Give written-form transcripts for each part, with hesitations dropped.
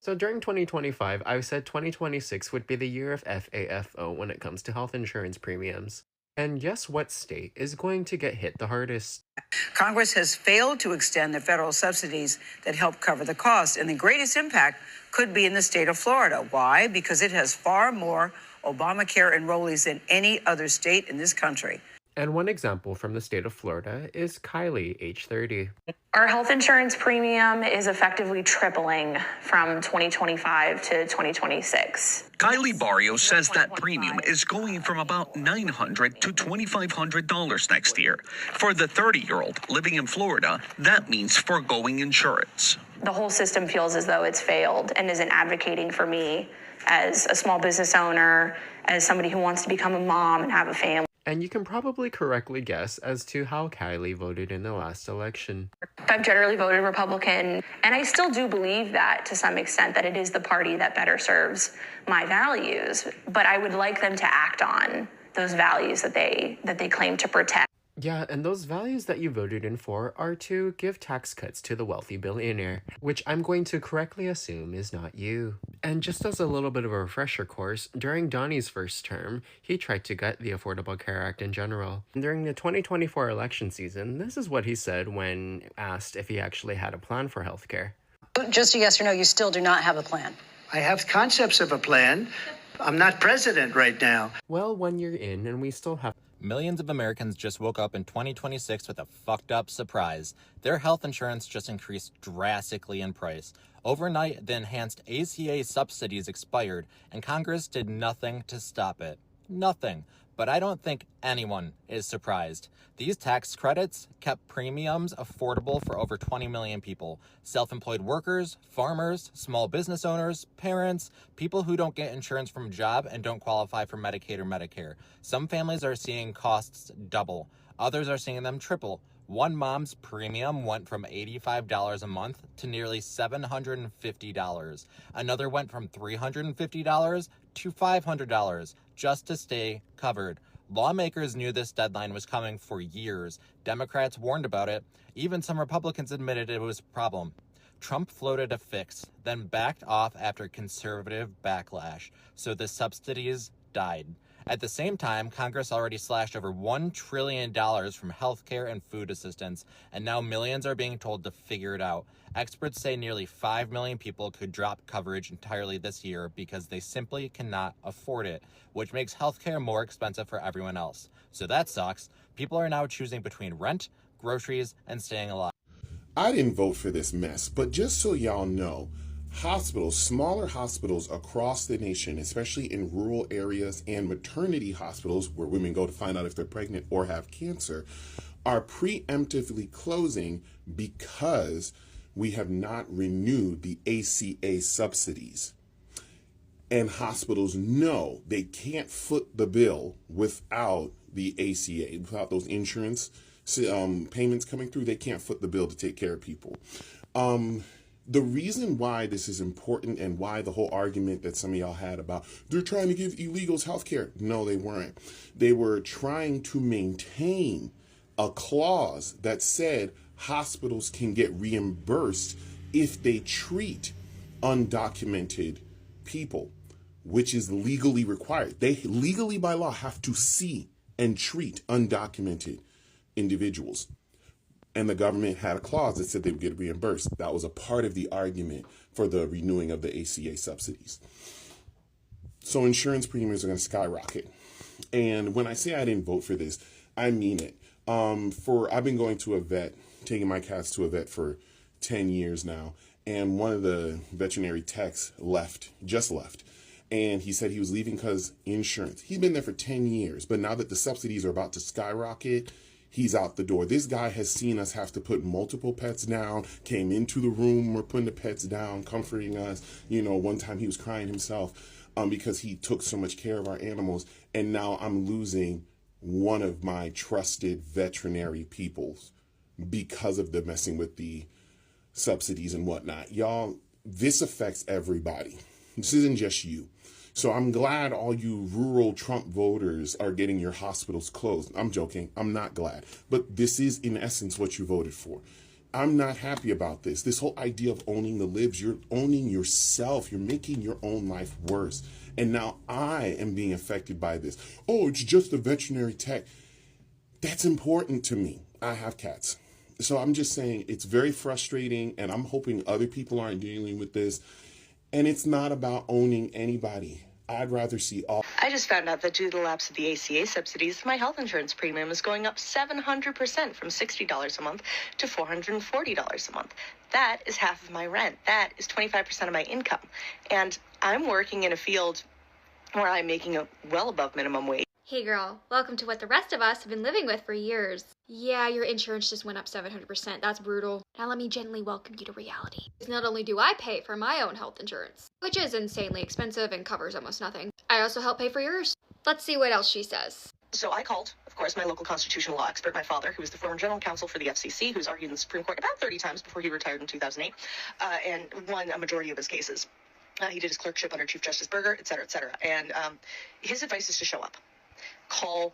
So during 2025, I've said 2026 would be the year of FAFO when it comes to health insurance premiums. And guess what state is going to get hit the hardest? Congress has failed to extend the federal subsidies that help cover the cost, and the greatest impact could be in the state of Florida. Why? Because it has far more Obamacare enrollees than any other state in this country. And one example from the state of Florida is Kylie, age 30. Our health insurance premium is effectively tripling from 2025 to 2026. Kylie Barrios says that premium is going from about $900 to $2,500 next year. For the 30-year-old living in Florida, that means foregoing insurance. The whole system feels as though it's failed and isn't advocating for me as a small business owner, as somebody who wants to become a mom and have a family. And you can probably correctly guess as to how Kylie voted in the last election. I've generally voted Republican, and I still do believe that to some extent that it is the party that better serves my values, but I would like them to act on those values that they claim to protect. Yeah, and those values that you voted in for are to give tax cuts to the wealthy billionaire, which I'm going to correctly assume is not you. And just as a little bit of a refresher course, during Donnie's first term, he tried to gut the Affordable Care Act in general. And during the 2024 election season, this is what he said when asked if he actually had a plan for healthcare. Just a yes or no, you still do not have a plan. I have concepts of a plan. I'm not president right now. Well, 1 year in, and we still have... Millions of Americans just woke up in 2026 with a fucked up surprise. Their health insurance just increased drastically in price. Overnight, the enhanced ACA subsidies expired, and Congress did nothing to stop it. Nothing. But I don't think anyone is surprised. These tax credits kept premiums affordable for over 20 million people. Self-employed workers, farmers, small business owners, parents, people who don't get insurance from a job and don't qualify for Medicaid or Medicare. Some families are seeing costs double. Others are seeing them triple. One mom's premium went from $85 a month to nearly $750. Another went from $350 to $500 just to stay covered. Lawmakers knew this deadline was coming for years. Democrats warned about it. Even some Republicans admitted it was a problem. Trump floated a fix, then backed off after conservative backlash, so the subsidies died. At the same time, Congress already slashed over $1 trillion from healthcare and food assistance, and now millions are being told to figure it out. Experts say nearly 5 million people could drop coverage entirely this year because they simply cannot afford it, which makes healthcare more expensive for everyone else. So that sucks. People are now choosing between rent, groceries, and staying alive. I didn't vote for this mess, but just so y'all know, hospitals, smaller hospitals across the nation, especially in rural areas, and maternity hospitals where women go to find out if they're pregnant or have cancer, are preemptively closing because we have not renewed the ACA subsidies. And hospitals know they can't foot the bill without the ACA, without those insurance payments coming through. They can't foot the bill to take care of people. The reason why this is important and why the whole argument that some of y'all had about they're trying to give illegals health care. No, they weren't. They were trying to maintain a clause that said hospitals can get reimbursed if they treat undocumented people, which is legally required. They legally by law have to see and treat undocumented individuals. And the government had a clause that said they would get reimbursed. That was a part of the argument for the renewing of the ACA subsidies. So insurance premiums are going to skyrocket. And when I say I didn't vote for this, I mean it. I've been going to a vet, taking my cats to a vet for 10 years now. And one of the veterinary techs just left. And he said he was leaving because insurance. He's been there for 10 years. But now that the subsidies are about to skyrocket, he's out the door. This guy has seen us have to put multiple pets down, came into the room, we're putting the pets down, comforting us. One time he was crying himself because he took so much care of our animals. And now I'm losing one of my trusted veterinary peoples because of the messing with the subsidies and whatnot. Y'all, this affects everybody. This isn't just you. So I'm glad all you rural Trump voters are getting your hospitals closed. I'm joking. I'm not glad. But this is, in essence, what you voted for. I'm not happy about this. This whole idea of owning the libs, you're owning yourself. You're making your own life worse. And now I am being affected by this. Oh, it's just a veterinary tech. That's important to me. I have cats. So I'm just saying it's very frustrating, and I'm hoping other people aren't dealing with this. And it's not about owning anybody. I'd rather see all. I just found out that due to the lapse of the ACA subsidies, my health insurance premium is going up 700% from $60 a month to $440 a month. That is half of my rent. That is 25% of my income. And I'm working in a field where I'm making a well above minimum wage. Hey girl, welcome to what the rest of us have been living with for years. Yeah, your insurance just went up 700%. That's brutal. Now let me gently welcome you to reality. Not only do I pay for my own health insurance, which is insanely expensive and covers almost nothing, I also help pay for yours. Let's see what else she says. So I called, of course, my local constitutional law expert, my father, who was the former general counsel for the FCC, who's argued in the Supreme Court about 30 times before he retired in 2008, and won a majority of his cases. He did his clerkship under Chief Justice Berger, et cetera, et cetera. And his advice is to show up. Call,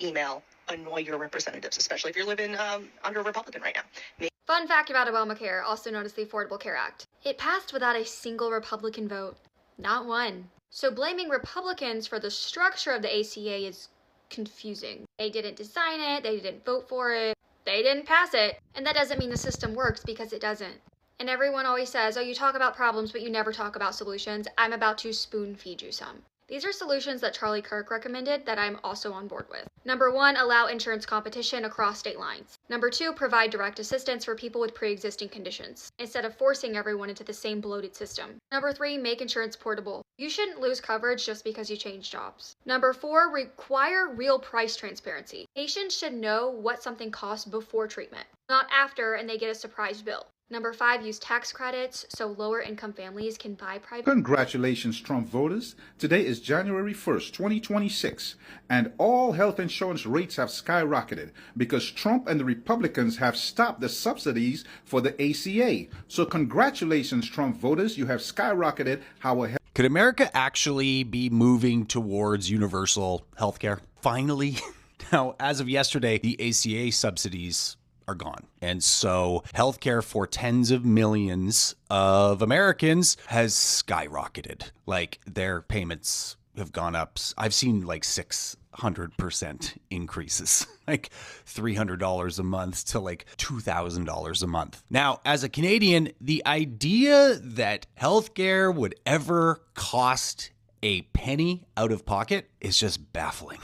email, annoy your representatives, especially if you're living under a Republican right now. Fun fact about Obamacare, also known as the Affordable Care Act. It passed without a single Republican vote. Not one. So blaming Republicans for the structure of the ACA is confusing. They didn't design it, they didn't vote for it, they didn't pass it. And that doesn't mean the system works, because it doesn't. And everyone always says, oh, you talk about problems, but you never talk about solutions. I'm about to spoon feed you some. These are solutions that Charlie Kirk recommended that I'm also on board with. Number 1, allow insurance competition across state lines. Number 2, provide direct assistance for people with pre-existing conditions, instead of forcing everyone into the same bloated system. Number 3, make insurance portable. You shouldn't lose coverage just because you change jobs. Number 4, require real price transparency. Patients should know what something costs before treatment, not after and they get a surprise bill. Number 5, use tax credits so lower income families can buy private. Congratulations, Trump voters. Today is January 1st, 2026, and all health insurance rates have skyrocketed because Trump and the Republicans have stopped the subsidies for the ACA. So congratulations, Trump voters. You have skyrocketed our health. Could America actually be moving towards universal health care? Finally? Now, as of yesterday, the ACA subsidies are gone. And so healthcare for tens of millions of Americans has skyrocketed. Like, their payments have gone up. I've seen like 600% increases, like $300 a month to like $2,000 a month. Now, as a Canadian, the idea that healthcare would ever cost a penny out of pocket is just baffling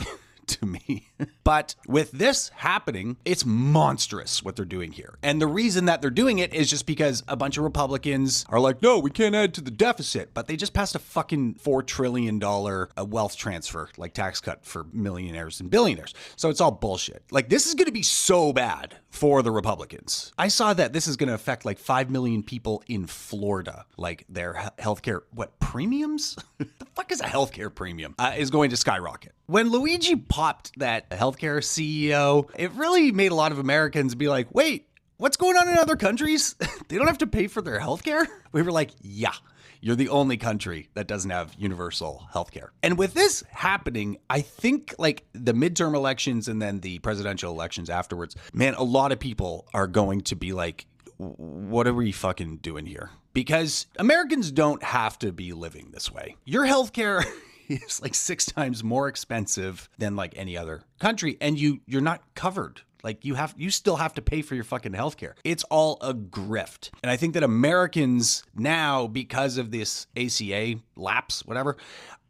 to me. But with this happening, it's monstrous what they're doing here. And the reason that they're doing it is just because a bunch of Republicans are like, no, we can't add to the deficit. But they just passed a fucking $4 trillion wealth transfer, like tax cut for millionaires and billionaires. So it's all bullshit. Like, this is going to be so bad for the Republicans. I saw that this is going to affect like 5 million people in Florida. Like, their healthcare, premiums? The fuck is a healthcare premium? Is going to skyrocket. When Luigi popped that healthcare CEO, it really made a lot of Americans be like, wait, what's going on in other countries? They don't have to pay for their healthcare? We were like, yeah, you're the only country that doesn't have universal healthcare. And with this happening, I think like the midterm elections and then the presidential elections afterwards, man, a lot of people are going to be like, what are we fucking doing here? Because Americans don't have to be living this way. Your healthcare is like 6 times more expensive than like any other country, and you're not covered. Like, you still have to pay for your fucking healthcare. It's all a grift. And I think that Americans now, because of this ACA lapse, whatever,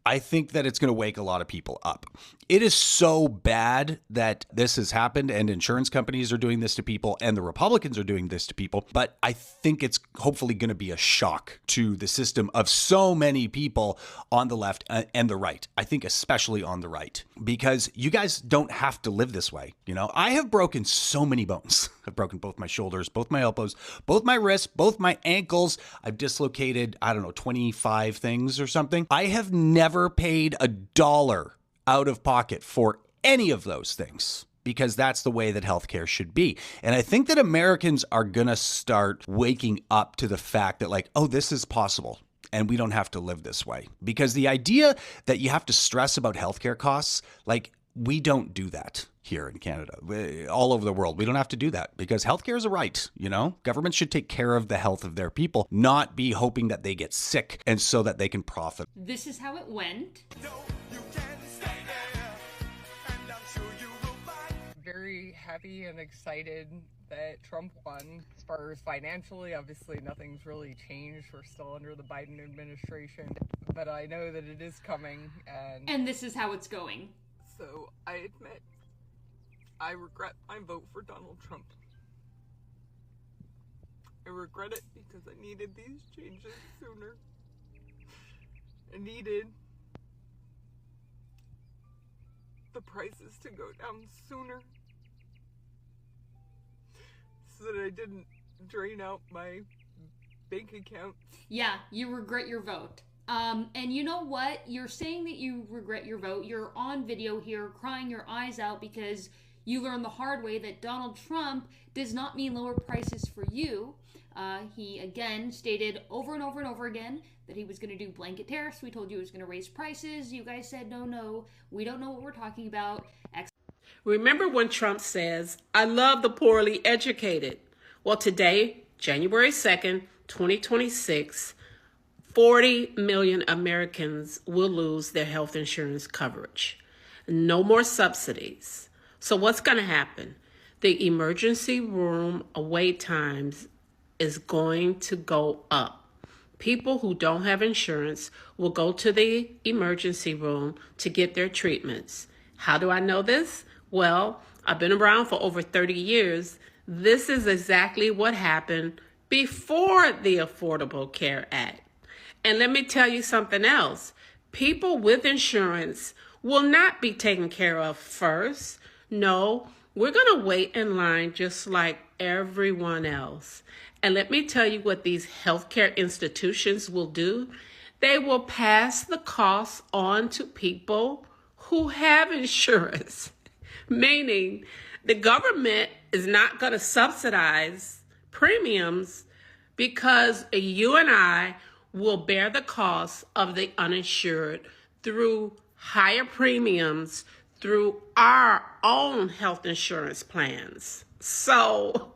I think that it's going to wake a lot of people up. It is so bad that this has happened, and insurance companies are doing this to people and the Republicans are doing this to people. But I think it's hopefully going to be a shock to the system of so many people on the left and the right. I think especially on the right, because you guys don't have to live this way. You know, I have broken so many bones. I've broken both my shoulders, both my elbows, both my wrists, both my ankles. I've dislocated, 25 things or something. I have never paid $1 out of pocket for any of those things, because that's the way that healthcare should be. And I think that Americans are going to start waking up to the fact that, like, oh, this is possible and we don't have to live this way. Because the idea that you have to stress about healthcare costs, like, We don't do that here in Canada. All over the world, we don't have to do that because healthcare is a right. Governments should take care of the health of their people, not be hoping that they get sick and so that they can profit. This is how it went. Very happy and excited that Trump won. As far as financially, obviously nothing's really changed. We're still under the Biden administration, but I know that it is coming. And this is how it's going. So I admit, I regret my vote for Donald Trump. I regret it because I needed these changes sooner. I needed the prices to go down sooner so that I didn't drain out my bank account. Yeah, you regret your vote. And you know what? You're saying that you regret your vote. You're on video here crying your eyes out because you learned the hard way that Donald Trump does not mean lower prices for you. He again stated over and over and over again that he was going to do blanket tariffs. We told you he was going to raise prices. You guys said, no, we don't know what we're talking about. Remember when Trump says, I love the poorly educated? Well, today, January 2nd, 2026, 40 million Americans will lose their health insurance coverage. No more subsidies. So what's going to happen? The emergency room wait times is going to go up. People who don't have insurance will go to the emergency room to get their treatments. How do I know this? Well, I've been around for over 30 years. This is exactly what happened before the Affordable Care Act. And let me tell you something else. People with insurance will not be taken care of first. No, we're going to wait in line just like everyone else. And let me tell you what these healthcare institutions will do. They will pass the costs on to people who have insurance, meaning the government is not going to subsidize premiums because you and I will bear the cost of the uninsured through higher premiums through our own health insurance plans. So